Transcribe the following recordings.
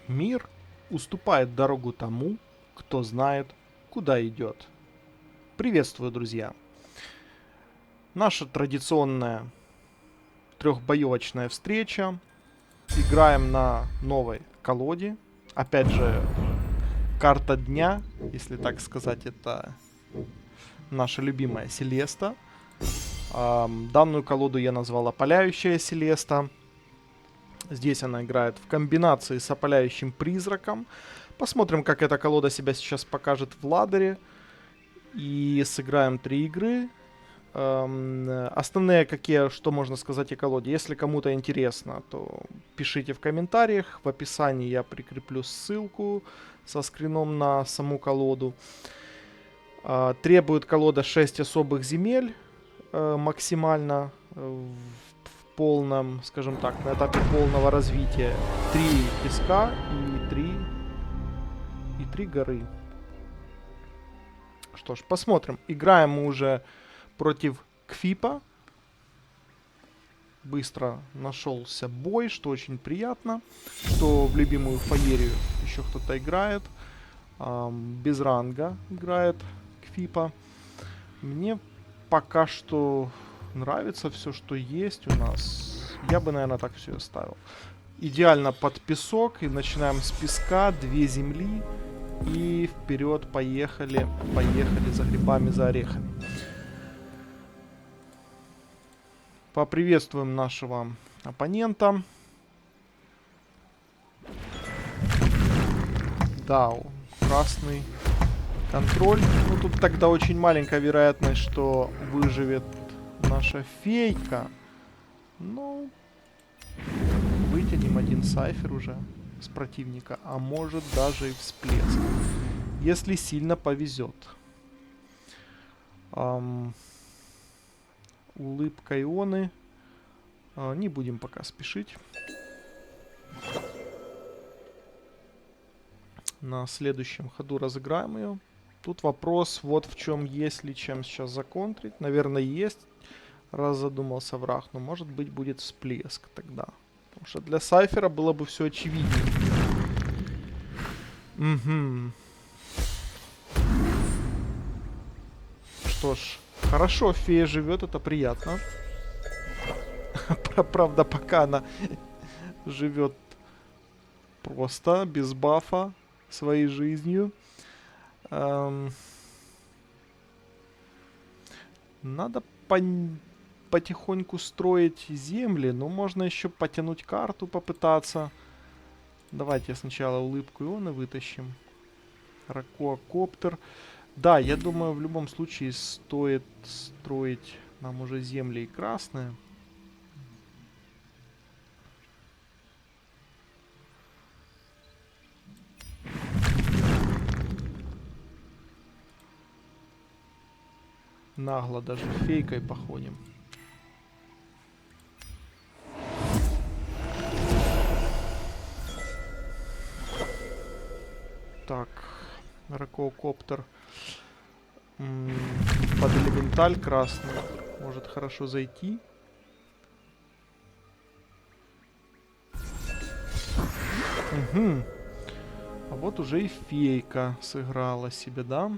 Мир уступает дорогу тому, кто знает, куда идет. Приветствую, друзья! Наша традиционная трехбоевочная встреча. Играем на новой колоде. Опять же, карта дня, если так сказать, это наша любимая Селеста. Данную колоду я назвал Опаляющая Селеста. Здесь она играет в комбинации с Опаляющим Призраком. Посмотрим, как эта колода себя сейчас покажет в ладере. И сыграем 3 игры. Основные, что можно сказать о колоде. Если кому-то интересно, то пишите в комментариях. В описании я прикреплю ссылку со скрином на саму колоду. Требует колода 6 особых земель максимально в полном, скажем так, на этапе полного развития. 3 песка и 3 горы. Что ж, посмотрим. Играем мы уже против Кфипа. Быстро нашелся бой, что очень приятно. Что в любимую фаерию еще кто-то играет. Без ранга играет Кфипа. Мне пока что нравится все, что есть у нас. Я бы, наверное, так все оставил. Идеально под песок. И начинаем с песка. 2 земли. И вперед поехали. Поехали за грибами, за орехами. Поприветствуем нашего оппонента. Да, красный контроль. Ну, тут тогда очень маленькая вероятность, что выживет наша фейка. Ну, вытянем один сайфер уже с противника. А может даже и всплеск. Если сильно повезет. Улыбка Ионы. Не будем пока спешить. На следующем ходу разыграем ее. Тут вопрос вот в чем, есть ли чем сейчас законтрить. Наверное, есть, раз задумался враг. Но может быть будет всплеск тогда. Потому что для сайфера было бы все очевиднее. Угу. Что ж, хорошо, фея живет, это приятно. Правда, пока она живет просто, без бафа, своей жизнью. Надо потихоньку строить земли, но можно еще потянуть карту, попытаться. Давайте сначала улыбку Ионы вытащим. Ракоакоптер. Да, я думаю, в любом случае стоит строить нам уже земли и красные. Нагло даже фейкой походим. Так, ракоакоптер под элементаль красный может хорошо зайти. Угу. А вот уже и фейка сыграла себе, да?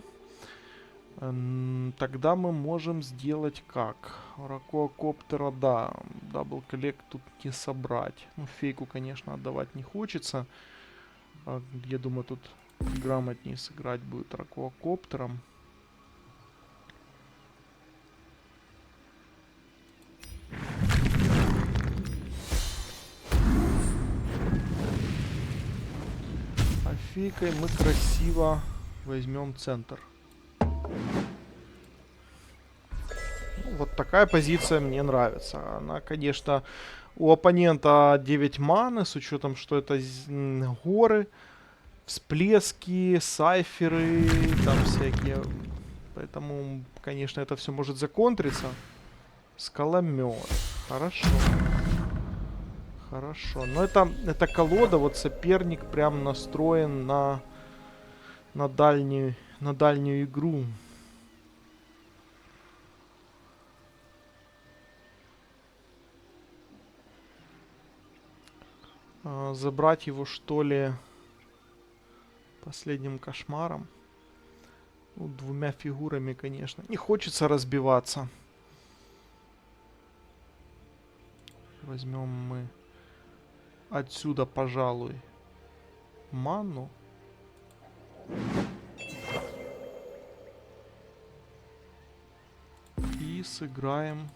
Тогда мы можем сделать как? Ракоакоптера, да. Дабл коллект тут не собрать. Ну, фейку, конечно, отдавать не хочется. Я думаю, тут грамотнее сыграть будет ракоакоптером. А фейкой мы красиво возьмем центр. Вот такая позиция мне нравится. Она, конечно, у оппонента 9 маны, с учетом, что это горы, всплески, сайферы, там всякие. Поэтому, конечно, это все может законтриться. Скаломет. Хорошо. Хорошо. Но это колода, вот соперник прям настроен на дальнюю игру. Забрать его, что ли, Последним кошмаром. Ну, двумя фигурами, конечно. Не хочется разбиваться. Возьмем мы отсюда, пожалуй, ману. И сыграем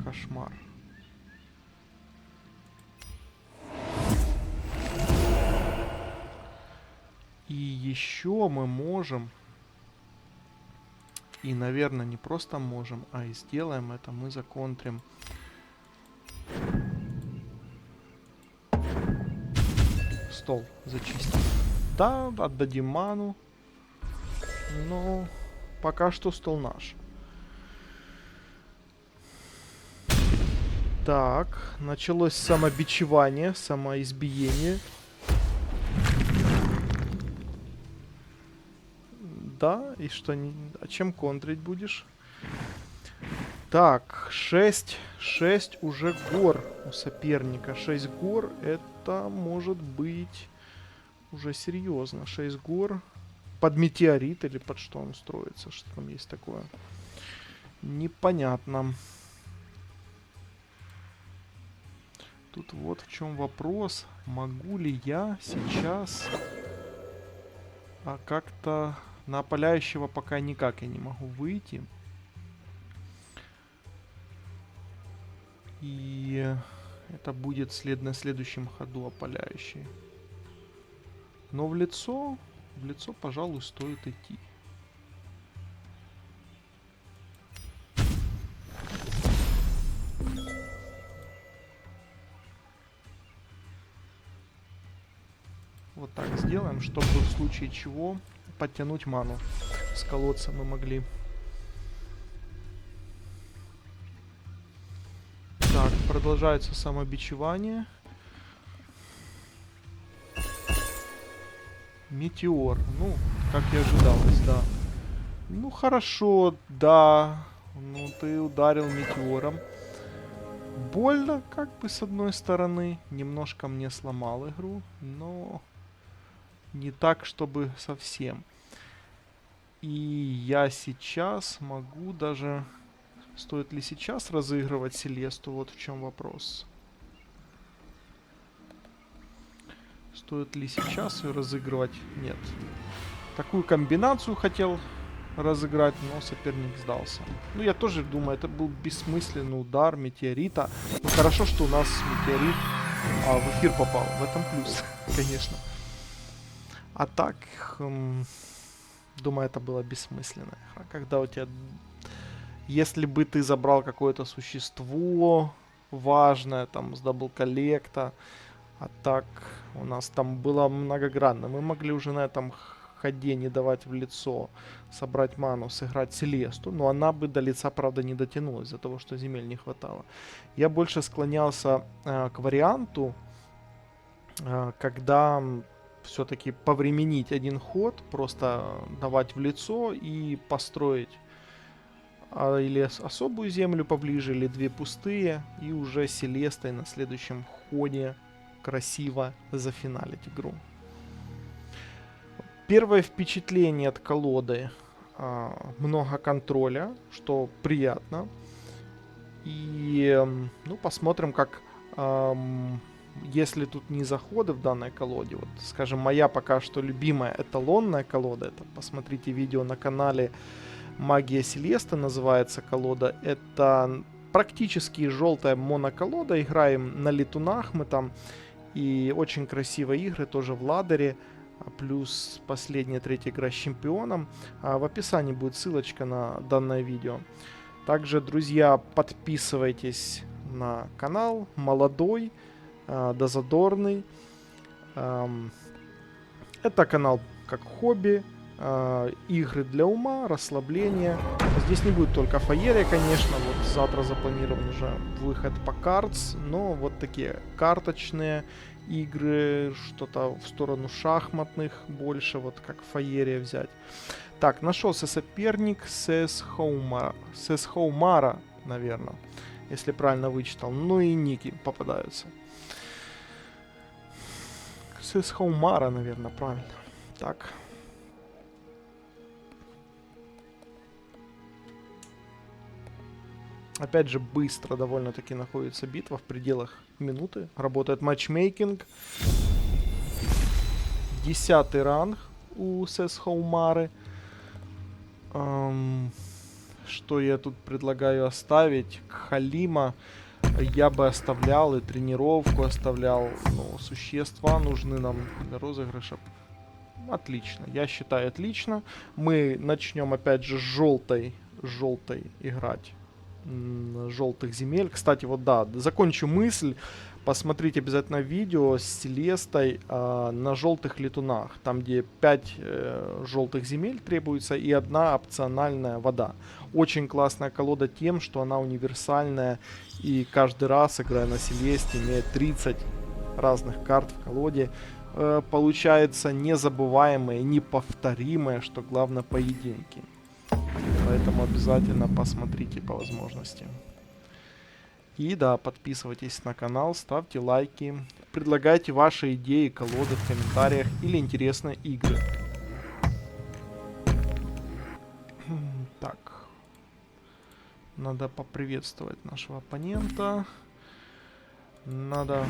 кошмар. И еще мы можем, и, наверное, не просто можем, а и сделаем это, мы законтрим стол, зачистим. Да, отдадим ману, но пока что стол наш. Так, началось самобичевание, самоизбиение. Да, и что, а чем контрить будешь? Так, 6 уже гор у соперника. 6 гор, это может быть уже серьезно. 6 гор под метеорит или под что он строится, что там есть такое. Непонятно. Тут вот в чем вопрос. Могу ли я сейчас как-то на опаляющего пока никак я не могу выйти. И это будет на следующем ходу опаляющий. Но в лицо, пожалуй, стоит идти. Вот так сделаем, чтобы в случае чего подтянуть ману с колодца мы могли. Так, продолжается самобичевание. Метеор. Ну, как и ожидалось, да. Ну, хорошо, да. Ну, ты ударил метеором. Больно, как бы, с одной стороны. Немножко мне сломал игру, но не так, чтобы совсем. И я сейчас могу даже... Стоит ли сейчас разыгрывать Селесту? Вот в чем вопрос. Стоит ли сейчас ее разыгрывать? Нет. Такую комбинацию хотел разыграть, но соперник сдался. Ну, я тоже думаю, это был бессмысленный удар метеорита. Но хорошо, что у нас метеорит в эфир попал. В этом плюс, конечно. А так, думаю, это было бессмысленно. А когда у тебя... Если бы ты забрал какое-то существо важное, там, с дабл-коллекта, а так у нас там было многогранно. Мы могли уже на этом ходе не давать в лицо, собрать ману, сыграть Селесту, но она бы до лица, правда, не дотянулась из-за того, что земель не хватало. Я больше склонялся к варианту, когда все-таки повременить один ход, просто давать в лицо и построить или особую землю поближе, или две пустые, и уже Селестой на следующем ходе красиво зафиналить игру. Первое впечатление от колоды: много контроля, что приятно. И ну, посмотрим, как если тут не заходы в данной колоде. Вот, скажем, моя пока что любимая эталонная колода. Это посмотрите видео на канале Магия Селеста называется колода. Это практически желтая моноколода. Играем на летунах мы там. И очень красивые игры тоже в ладере. Плюс последняя, третья игра с чемпионом. В описании будет ссылочка на данное видео. Также, друзья, подписывайтесь на канал. Молодой, дозадорный. Это канал как хобби. Игры для ума, расслабления. Здесь не будет только фаерия, конечно. Вот завтра запланирован уже выход по картс. Но вот такие карточные игры, что-то в сторону шахматных больше, вот как фаерия взять. Так, нашелся соперник Сесхоумара, наверное, если правильно вычитал. Ну и ники попадаются. Сесхаумара, наверное, правильно. Так. Опять же, быстро довольно-таки находится битва, в пределах минуты. Работает матчмейкинг. 10-й ранг у Сесхаумары. Что я тут предлагаю оставить? Халима я бы оставлял, и тренировку оставлял. Но существа нужны нам для розыгрыша. Отлично, я считаю отлично. Мы начнем опять же с желтой играть. Желтых земель. Кстати, вот да, закончу мысль. Посмотрите обязательно видео с Селестой на желтых летунах. Там, где 5 желтых земель требуется и 1 опциональная вода. Очень классная колода тем, что она универсальная. И каждый раз, играя на Селесте, имеет 30 разных карт в колоде. Получается незабываемые, неповторимые, что главное, поединки. Поэтому обязательно посмотрите по возможности. И да, подписывайтесь на канал, ставьте лайки, предлагайте ваши идеи, колоды в комментариях или интересные игры. Так. Надо поприветствовать нашего оппонента. Надо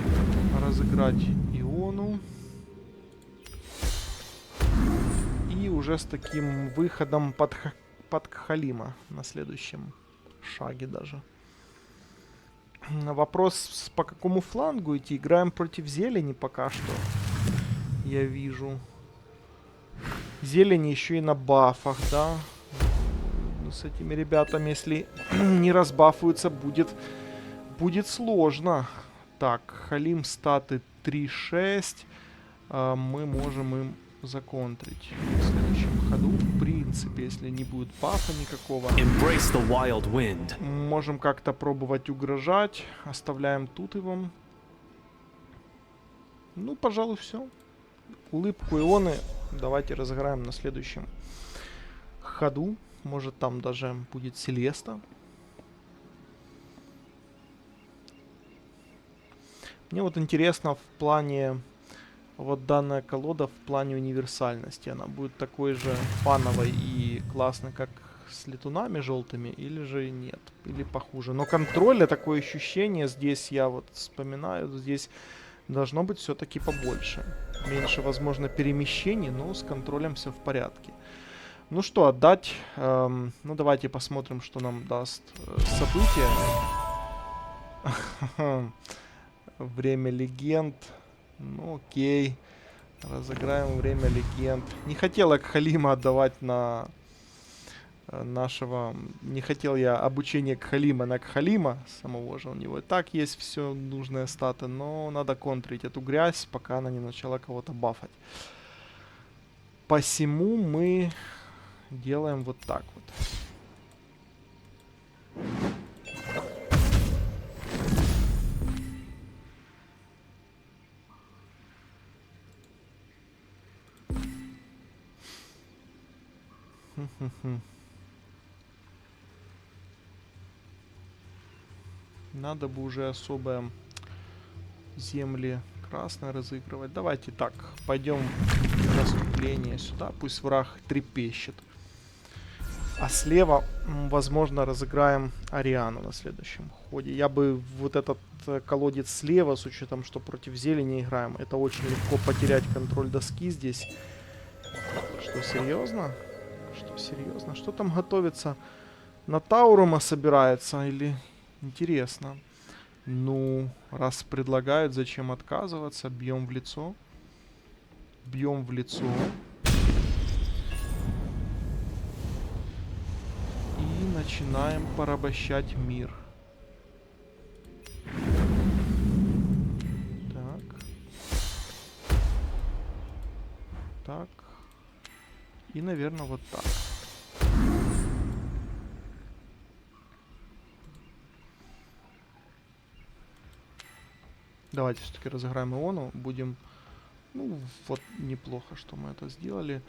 разыграть Иону. И уже с таким выходом под Халима на следующем шаге даже. Вопрос, по какому флангу идти. Играем против зелени пока что. Я вижу. Зелени еще и на бафах, да. С этими ребятами, если не разбафуются, будет сложно. Так, Халим статы 3-6. Мы можем им законтрить в следующем ходу. В принципе, если не будет бафа никакого. Можем как-то пробовать угрожать. Оставляем тут его. Ну, пожалуй, все. Улыбку Ионы давайте разыграем на следующем ходу. Может, там даже будет Селеста. Мне вот интересно в плане... Вот данная колода в плане универсальности. Она будет такой же фановой и классной, как с летунами желтыми, или же нет. Или похуже. Но контроля, такое ощущение, здесь я вот вспоминаю, здесь должно быть все-таки побольше. Меньше, возможно, перемещений, но с контролем все в порядке. Ну что, отдать? Ну давайте посмотрим, что нам даст событие. Время легенд. Ну окей. Разыграем время легенд. Не хотел я Халима отдавать на нашего... Не хотел я обучение Кхалима на Кхалима самого же. У него и так есть все нужные статы. Но надо контрить эту грязь, пока она не начала кого-то бафать. Посему мы делаем вот так вот. Надо бы уже особо земли красные разыгрывать. Давайте так, пойдем в наступление сюда. Пусть враг трепещет. А слева, возможно, разыграем Ариану на следующем ходе. Я бы вот этот колодец слева, с учетом, что против зелени играем, это очень легко потерять контроль доски здесь. Что, серьезно? Что, серьезно? Что там готовится? На Таурума собирается или... Интересно. Ну, раз предлагают, зачем отказываться? Бьем в лицо. Бьем в лицо. И начинаем порабощать мир. Так. Так. И, наверное, вот так. Давайте все-таки разыграем Иону. Будем... Ну, вот неплохо, что мы это сделали.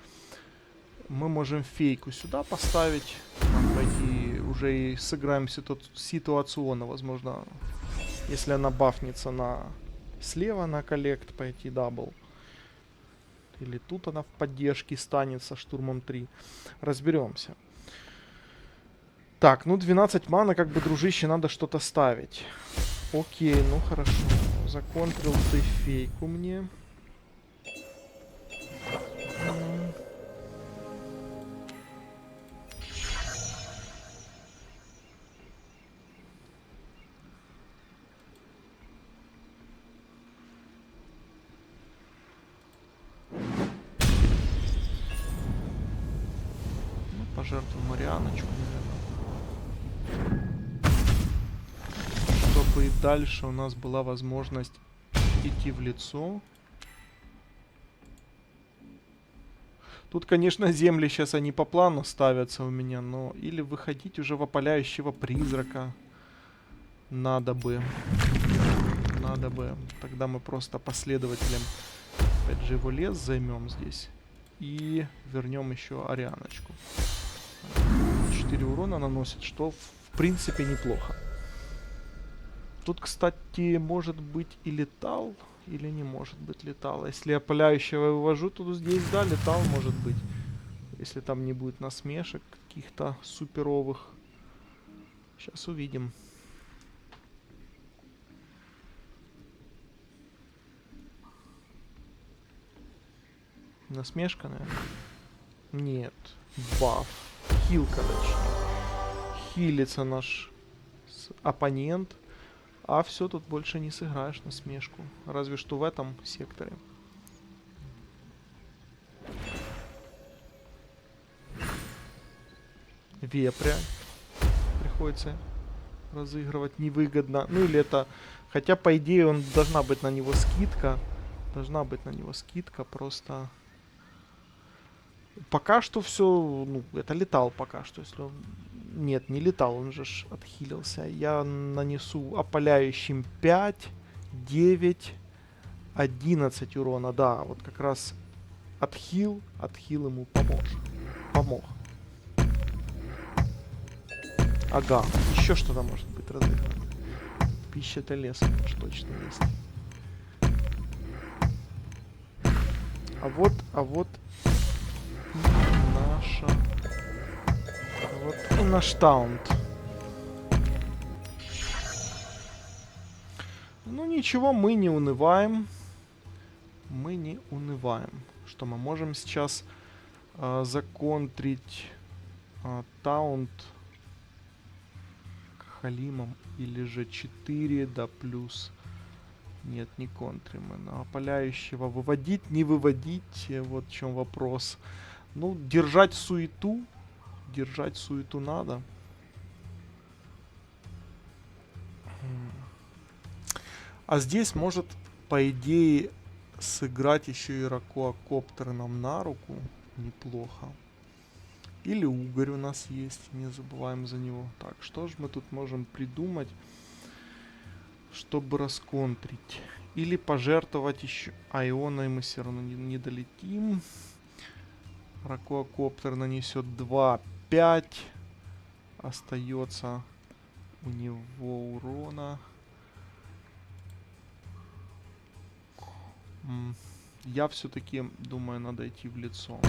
Мы можем фейку сюда поставить. Пойти уже и сыграем ситуационно. Возможно, если она бафнется на... Слева на коллект, пойти дабл. Или тут она в поддержке станет со штурмом 3. Разберемся. Так, ну 12 мана, как бы, дружище, надо что-то ставить. Окей, ну хорошо. Законтрил ты фейку мне. Пожертвуем Марианочку, наверное. Чтобы и дальше у нас была возможность идти в лицо. Тут, конечно, земли сейчас они по плану ставятся у меня, но или выходить уже в опаляющего призрака надо бы. Надо бы. Тогда мы просто последователем опять же его лес займем здесь. И вернем еще Арианочку. 4 урона наносит, что в принципе неплохо. Тут, кстати, может быть и летал, или не может быть летал. Если я опаляющего вывожу, то здесь, да, летал может быть. Если там не будет насмешек каких-то суперовых. Сейчас увидим. Насмешка, наверное? Нет. Баф. Хилка, точнее. Хилится наш оппонент. А все, тут больше не сыграешь насмешку. Разве что в этом секторе. Вепря приходится разыгрывать невыгодно. Ну или это... Хотя, по идее, он должна быть на него скидка. Должна быть на него скидка, просто... Пока что все... Ну, это летал пока что, если он... Нет, не летал, он же отхилился. Я нанесу опаляющим 5, 9, 11 урона. Да, вот как раз отхил ему помог. Ага, еще что-то может быть разыграно. Пища-то леса уж точно есть. А вот наша... Вот и наш таунт. Ну ничего, мы не унываем. Мы не унываем. Что мы можем сейчас законтрить таунт Халимом или же 4, да плюс... Нет, не контрим. На опаляющего выводить, не выводить, вот в чем вопрос. Ну, держать суету надо. А здесь может, по идее, сыграть еще и Ракоакоптер нам на руку. Неплохо. Или Угорь у нас есть, не забываем за него. Так, что же мы тут можем придумать, чтобы расконтрить? Или пожертвовать еще... А ионой мы все равно не долетим. Ракоакоптер нанесет 2, 5. Остается у него урона. Я все-таки думаю, надо идти в лицо.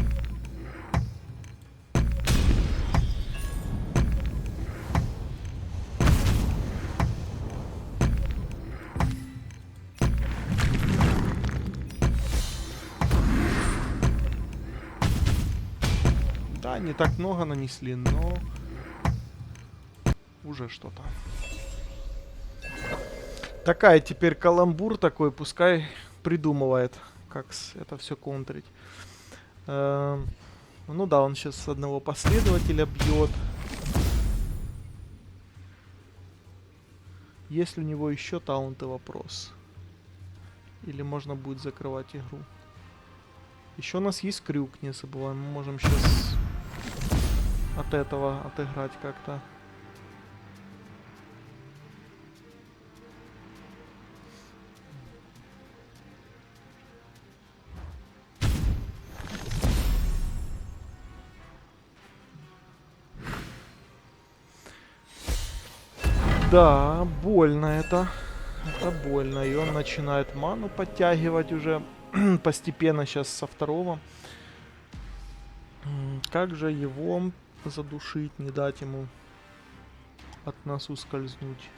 Да, не так много нанесли, но уже что-то. Такая теперь каламбур такой, пускай придумывает, как это все контрить. Ну да, он сейчас одного последователя бьет. Есть ли у него еще таунты, вопрос? Или можно будет закрывать игру? Еще у нас есть крюк, не забываем. Мы можем сейчас от этого отыграть как-то. Да, больно это. Это больно. И он начинает ману подтягивать уже. постепенно сейчас со второго. Как же его задушить, не дать ему от нас ускользнуть?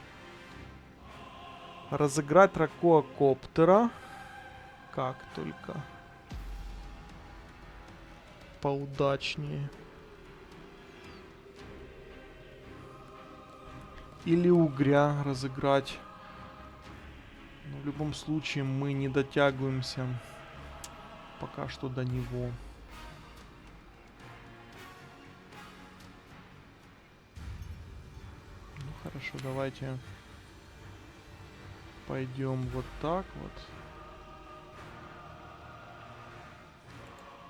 Разыграть Ракоакоптера. Как только поудачнее. Или Угря разыграть. Но в любом случае мы не дотягиваемся пока что до него. Ну хорошо, давайте пойдем вот так вот.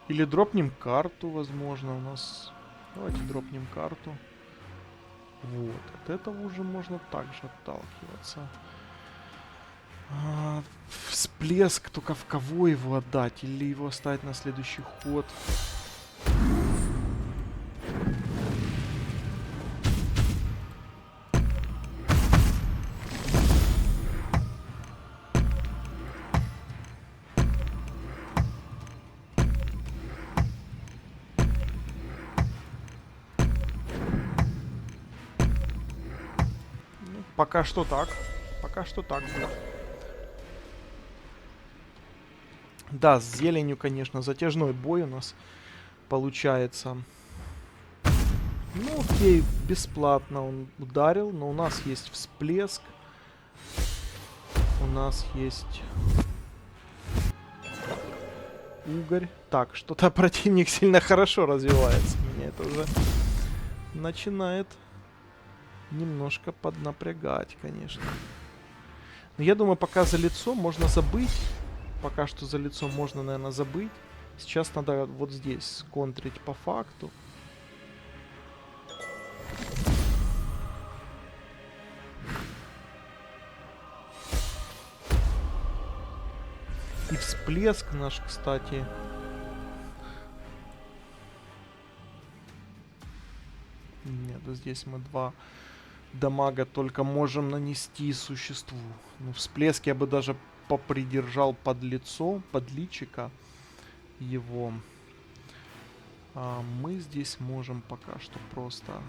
Или дропнем карту, возможно, у нас. Давайте дропнем карту. Вот, от этого уже можно также отталкиваться. Всплеск, только в кого его отдать? Или его оставить на следующий ход? Ну, пока что так. Пока что так будет. Да, с зеленью, конечно, затяжной бой у нас получается. Ну, окей, бесплатно он ударил, но у нас есть всплеск. У нас есть угорь. Так, что-то противник сильно хорошо развивается. Меня это уже начинает немножко поднапрягать, конечно. Но я думаю, пока за лицо можно забыть. Пока что за лицо можно, наверное, забыть. Сейчас надо вот здесь контрить по факту. И всплеск наш, кстати. Нет, здесь мы 2 дамага только можем нанести существу. Ну, всплеск я бы даже попридержал под лицо, под личика его. А мы здесь можем пока что просто...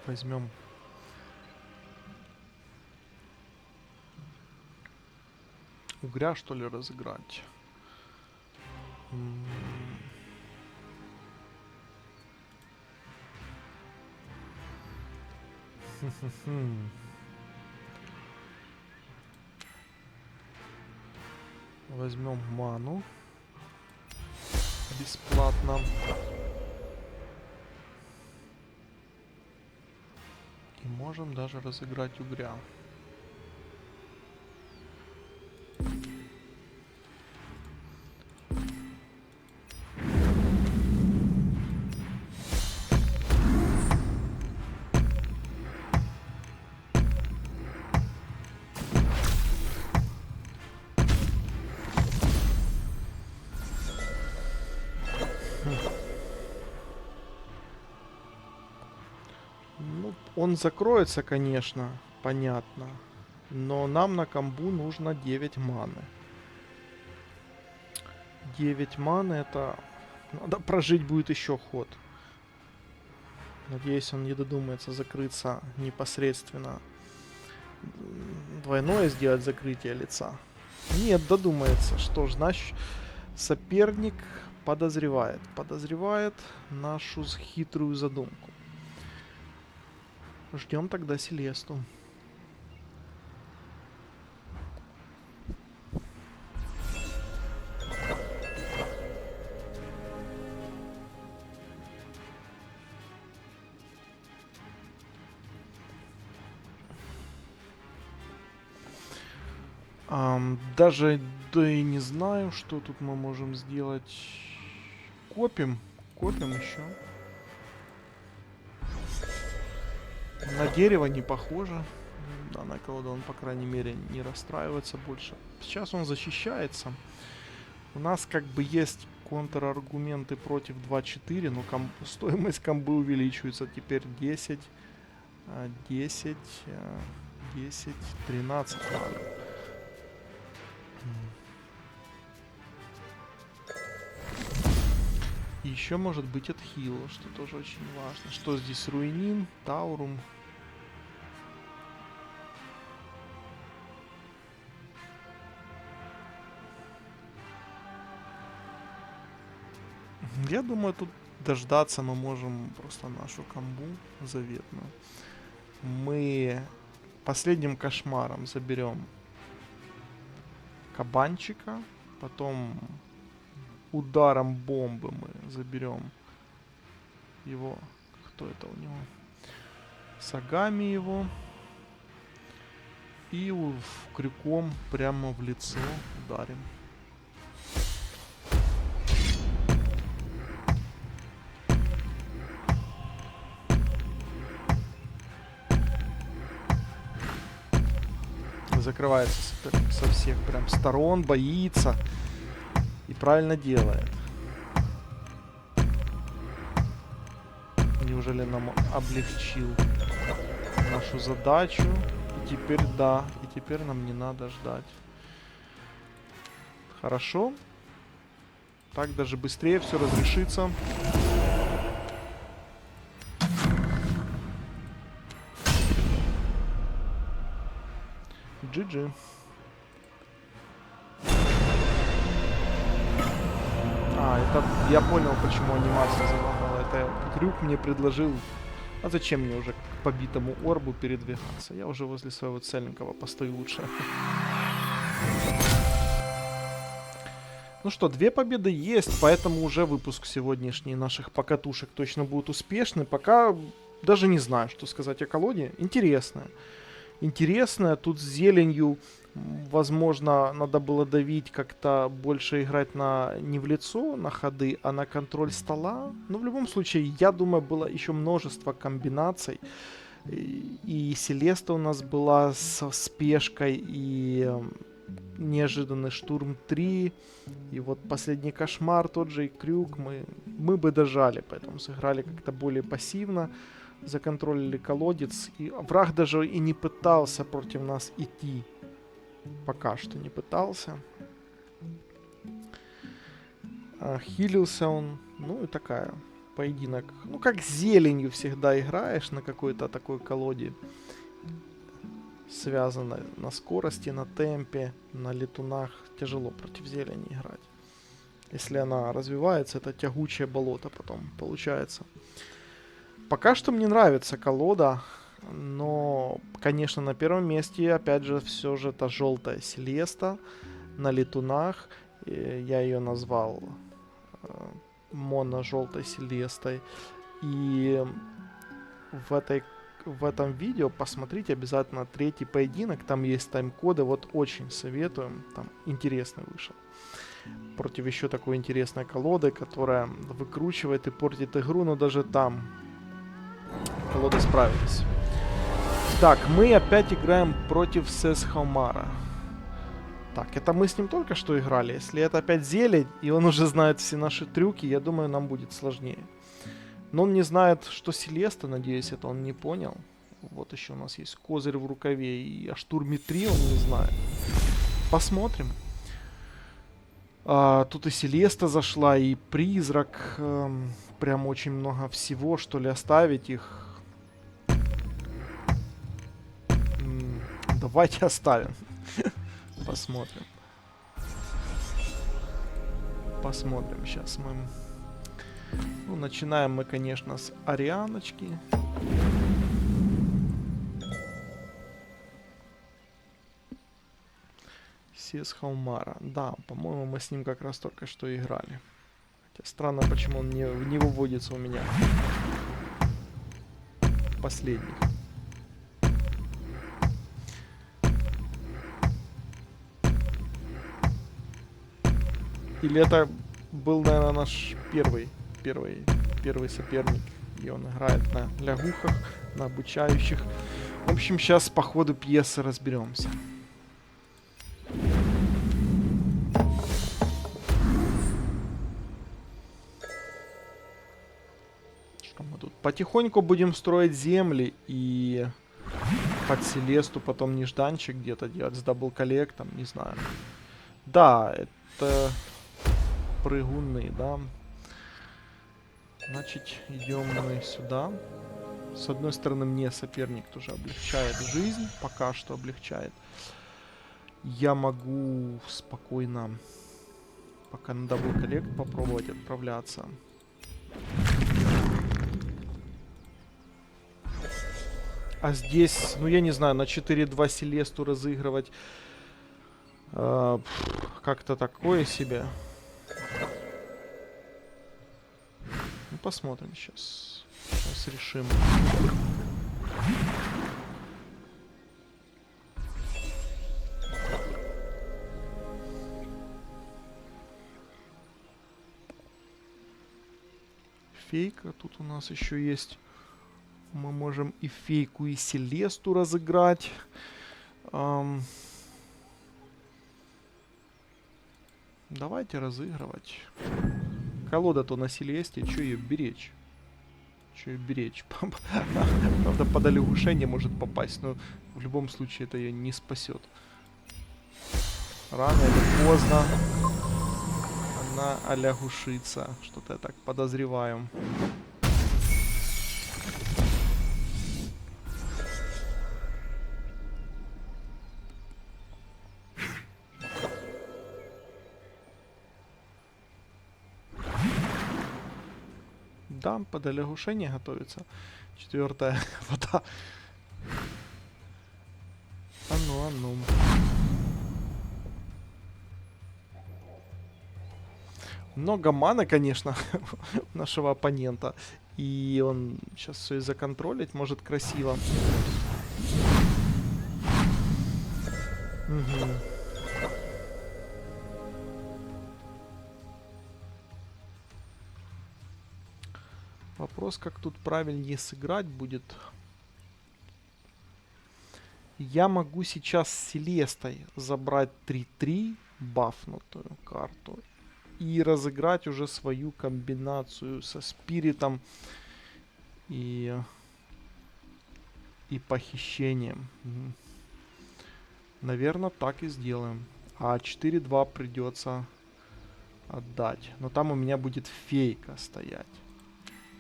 Возьмем... Угря, что ли, разыграть? Возьмем ману. Бесплатно. И можем даже разыграть угря. Ну, он закроется, конечно, понятно. Но нам на комбу нужно 9 маны. 9 маны это... Надо прожить будет еще ход. Надеюсь, он не додумается закрыться непосредственно. Двойное сделать закрытие лица. Нет, додумается. Что ж, значит, соперник подозревает. Подозревает нашу хитрую задумку. Ждем тогда Селесту. Даже да и не знаю, что тут мы можем сделать. Копим. Копим еще. На дерево не похоже. Да, на колоду он, по крайней мере, не расстраивается больше. Сейчас он защищается. У нас как бы есть контраргументы против 2-4, но стоимость комбы увеличивается теперь 10. 10, 10, 13 надо. И еще может быть от хила, что тоже очень важно. Что здесь? Руинин, Таурум. Я думаю, тут дождаться мы можем просто нашу камбу заветную. Мы последним кошмаром заберем кабанчика, потом ударом бомбы мы заберем его, кто это у него, сагами его, и крюком прямо в лицо ударим. Закрывается со всех прям сторон, боится и правильно делает. Неужели нам облегчил нашу задачу? И теперь да, и теперь нам не надо ждать. Хорошо. Так даже быстрее все разрешится. GG. Это я понял, почему анимация залагала. Это крюк мне предложил. А зачем мне уже к побитому орбу передвигаться? Я уже возле своего цельненького постою лучше. Ну что, 2 победы есть, поэтому уже выпуск сегодняшний наших покатушек точно будет успешный. Пока даже не знаю, что сказать о колоде. Интересная. Тут с зеленью, возможно, надо было давить, как-то больше играть не в лицо, на ходы, а на контроль стола. Но в любом случае, я думаю, было еще множество комбинаций. И Селеста у нас была со спешкой, и неожиданный штурм 3, и вот последний кошмар, тот же и крюк. Мы бы дожали, поэтому сыграли как-то более пассивно. Законтролили колодец, и враг даже и не пытался против нас идти. Пока что не пытался. Хилился он. Ну и такая поединок. Ну как с зеленью всегда играешь на какой-то такой колоде. Связанной на скорости, на темпе, на летунах. Тяжело против зелени играть. Если она развивается, это тягучее болото потом получается. Пока что мне нравится колода, но, конечно, на первом месте, опять же, все же это желтая Селеста на летунах. Я ее назвал моно-желтой Селестой. И в этом видео посмотрите обязательно 3-й поединок, там есть тайм-коды, вот очень советуем, там интересный вышел. Против еще такой интересной колоды, которая выкручивает и портит игру, но даже там колоды справились. Так, мы опять играем против Сесхаумара. Так, это мы с ним только что играли. Если это опять зелень, и он уже знает все наши трюки, я думаю, нам будет сложнее. Но он не знает, что Селеста, надеюсь, это он не понял. Вот еще у нас есть козырь в рукаве, и о штурме 3 он не знает. Посмотрим. Тут и Селеста зашла, и призрак. Прям очень много всего, что ли, оставить их. Давайте оставим. Посмотрим. Посмотрим сейчас мы. Ну, начинаем мы, конечно, с Арианочки. Сесхаумара. Да, по-моему, мы с ним как раз только что играли. Хотя странно, почему он не выводится у меня. Последний. Или это был, наверное, наш первый соперник. И он играет на лягухах, на обучающих. В общем, сейчас по ходу пьесы разберемся. Что мы тут Потихоньку будем строить земли и под Селесту потом нежданчик где-то делать с дабл-коллектом, не знаю. Да, это прыгуны, да. Значит, идем мы сюда. С одной стороны, мне соперник тоже облегчает жизнь, пока что облегчает. Я могу спокойно, пока на дабл-коллект, попробовать отправляться. А здесь, ну я не знаю, на 4-2 Селесту разыгрывать как-то такое себе. Ну, посмотрим сейчас. Сейчас решим. Фейка тут у нас еще есть. Мы можем и фейку, и Селесту разыграть. Давайте разыгрывать. Колода-то на Селесте, что ее беречь? Что ее беречь? Правда, под олягушение может попасть, но в любом случае это ее не спасет. Рано или поздно она олягушится. Что-то я так подозреваю. Да, под олягушение готовится. 4-я вода. А ну, а ну. Много маны, конечно, у нашего оппонента. И он сейчас все и законтролить может красиво. Угу. Вопрос, как тут правильнее сыграть будет. Я могу сейчас с Селестой забрать 3-3, бафнутую карту, и разыграть уже свою комбинацию со Спиритом и похищением. Наверное, так и сделаем. А 4-2 придется отдать. Но там у меня будет фейка стоять.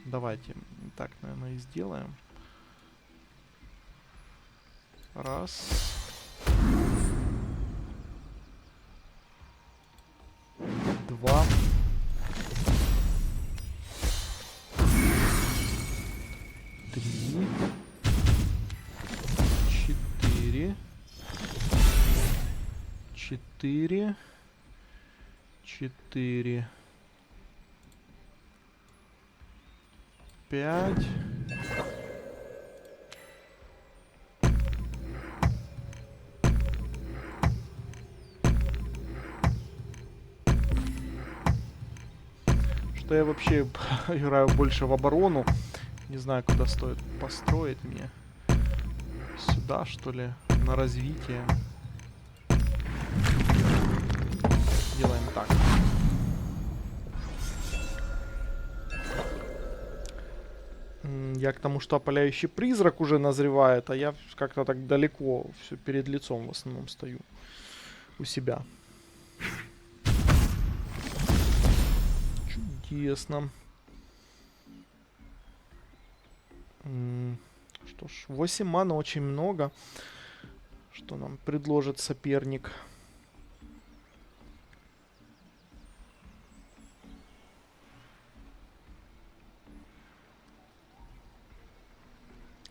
Давайте так, наверное, и сделаем. Раз. Два. Три. 4. 4. 4. 5. Что я вообще играю больше в оборону. Не знаю, куда стоит построить мне. Сюда, что ли, на развитие. Делаем так. Я к тому, что опаляющий призрак уже назревает, а я как-то так далеко все перед лицом в основном стою у себя. Чудесно. Что ж, 8 мана очень много. Что нам предложит соперник?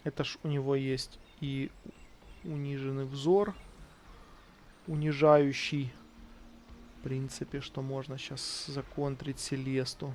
Это ж у него есть и униженный взор, унижающий. В принципе, что можно сейчас законтрить Селесту.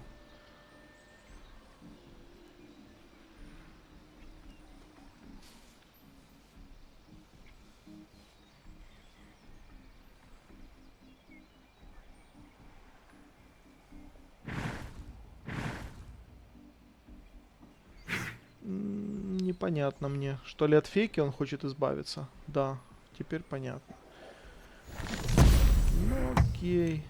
Непонятно мне. Что ли от фейки он хочет избавиться? Да, теперь понятно. Ну окей.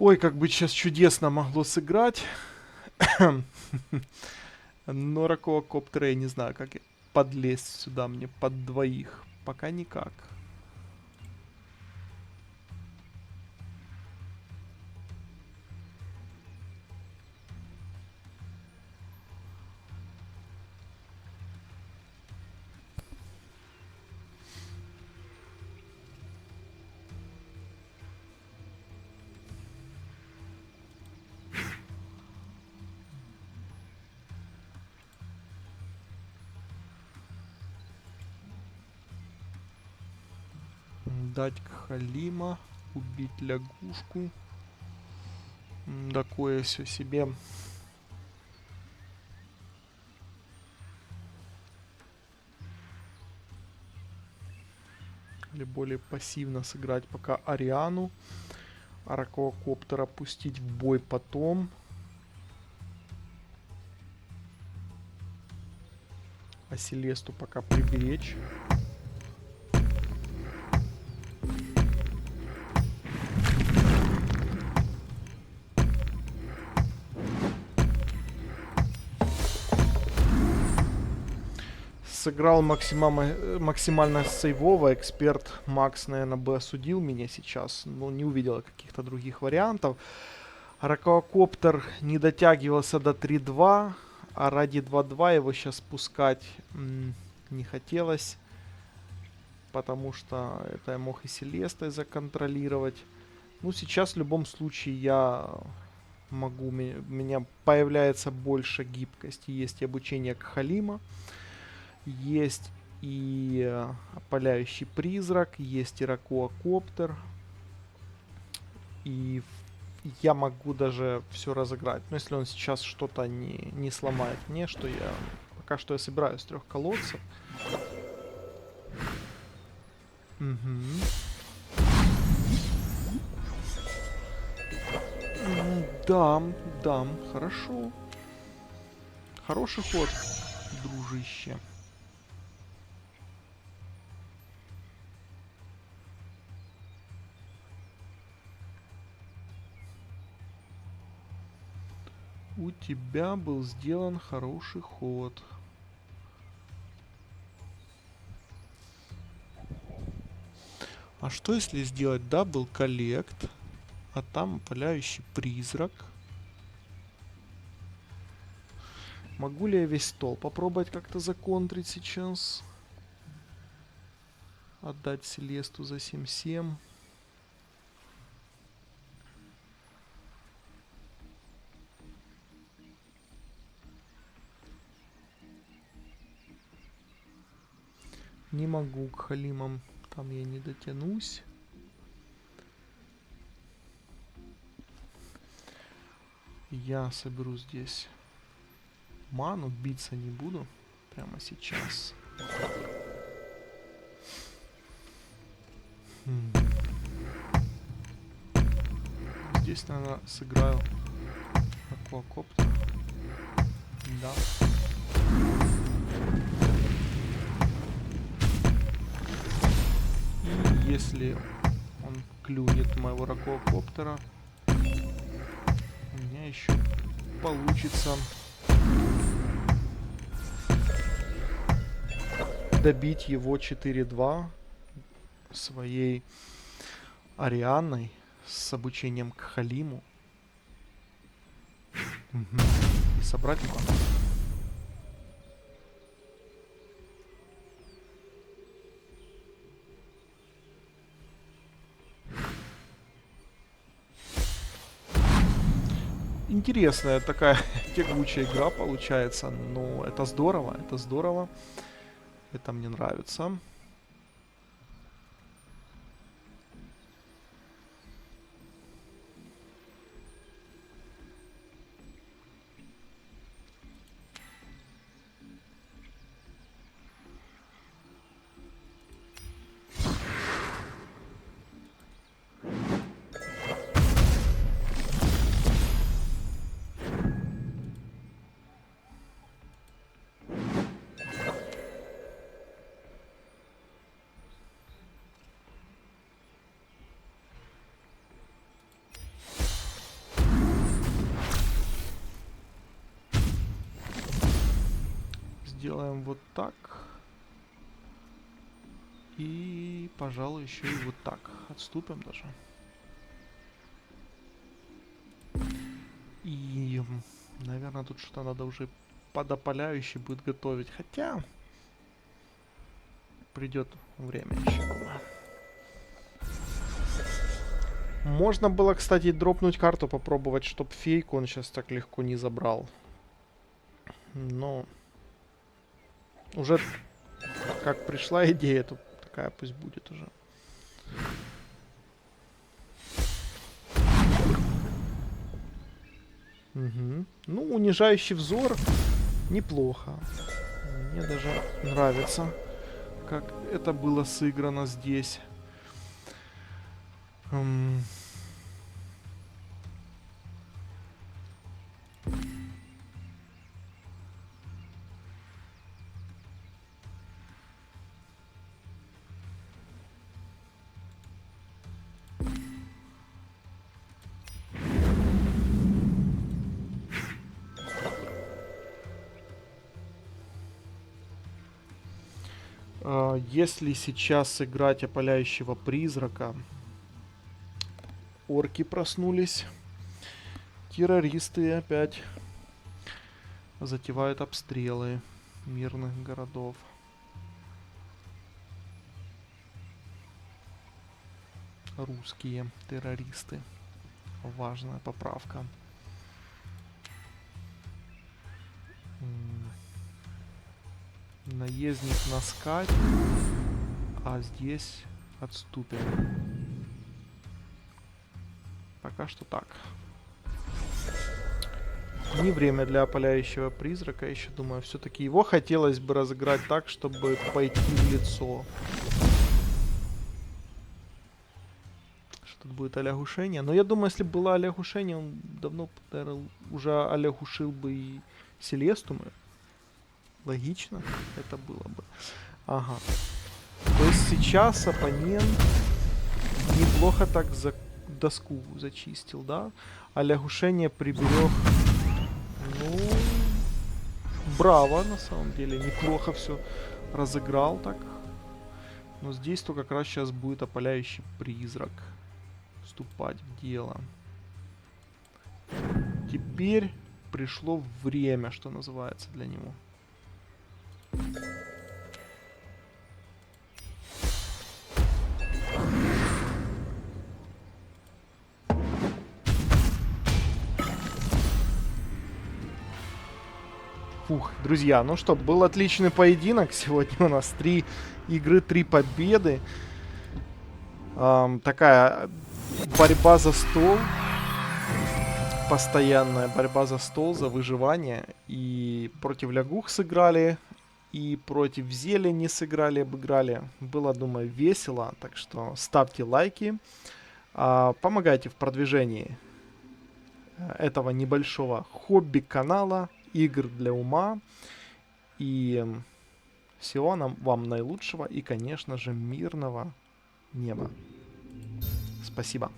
Ой, как бы сейчас чудесно могло сыграть. Но ракоакоптера я не знаю, как подлезть сюда мне под двоих. Пока никак. Дать Халима, убить лягушку. Такое все себе. Или более пассивно сыграть пока Ариану. А ракоакоптера пустить в бой потом. А Селесту пока приберечь. Сыграл максимально сейвово. Эксперт Макс, наверное, бы осудил меня сейчас. Но не увидел каких-то других вариантов. Ракоакоптер не дотягивался до 3-2. А ради 2-2 его сейчас спускать не хотелось. Потому что это я мог и Селестой законтролировать. Ну, сейчас в любом случае я могу... У меня появляется больше гибкости. Есть и обучение Кхалима. Есть и опаляющий призрак, есть и ракоакоптер. И я могу даже все разыграть. Но если он сейчас что-то не сломает мне, что я... Пока что я собираю с 3 колодцев. Угу. Да, да, хорошо. Хороший ход, дружище. У тебя был сделан хороший ход. А что если сделать дабл коллект, а там опаляющий призрак? Могу ли я весь стол попробовать как-то законтрить сейчас? Отдать Селесту за 7-7. Не могу к Халимам, там я не дотянусь. Я соберу здесь ману, биться не буду прямо сейчас. Здесь, наверное, сыграю аквакоптер. Да. И если он клюнет моего ракоакоптера, у меня еще получится добить его 4-2 своей Арианой с обучением к Халиму. И собрать ману. Интересная такая тягучая игра получается, но это здорово, это здорово. Это мне нравится. сделаем вот так. И, пожалуй, еще и вот так. Отступим даже. И, наверное, тут что-то надо уже подопаляющий будет готовить. Хотя, придет время еще, думаю. Можно было, кстати, дропнуть карту, попробовать, чтоб фейку он сейчас так легко не забрал. Но уже как пришла идея, то такая пусть будет уже. Угу. Ну, унижающий взор неплохо. Мне даже нравится, как это было сыграно здесь. Если сейчас сыграть опаляющего призрака, орки проснулись, террористы опять затевают обстрелы мирных городов. Русские террористы. Важная поправка. Наездник на скать, а здесь отступим. Пока что так. Не время для опаляющего призрака, еще думаю. Все-таки его хотелось бы разыграть так, чтобы пойти в лицо. Что тут будет олягушение. Но я думаю, если было олягушение, он давно, наверное, уже олягушил бы и Селестумы. Логично это было бы. Ага. То есть сейчас оппонент неплохо так доску зачистил, да? А лягушение приберег. Ну, браво, на самом деле. Неплохо все разыграл так. Но здесь то как раз сейчас будет опаляющий призрак вступать в дело. Теперь пришло время, что называется, для него. Фух, друзья, ну что, был отличный поединок. Сегодня у нас 3 игры, 3 победы. Такая борьба за стол. Постоянная борьба за стол, за выживание. И против лягух сыграли, и против зелени сыграли, обыграли. Было, думаю, весело. Так что ставьте лайки. Помогайте в продвижении этого небольшого хобби-канала. Игр для ума. И всего вам наилучшего. И, конечно же, мирного неба. Спасибо.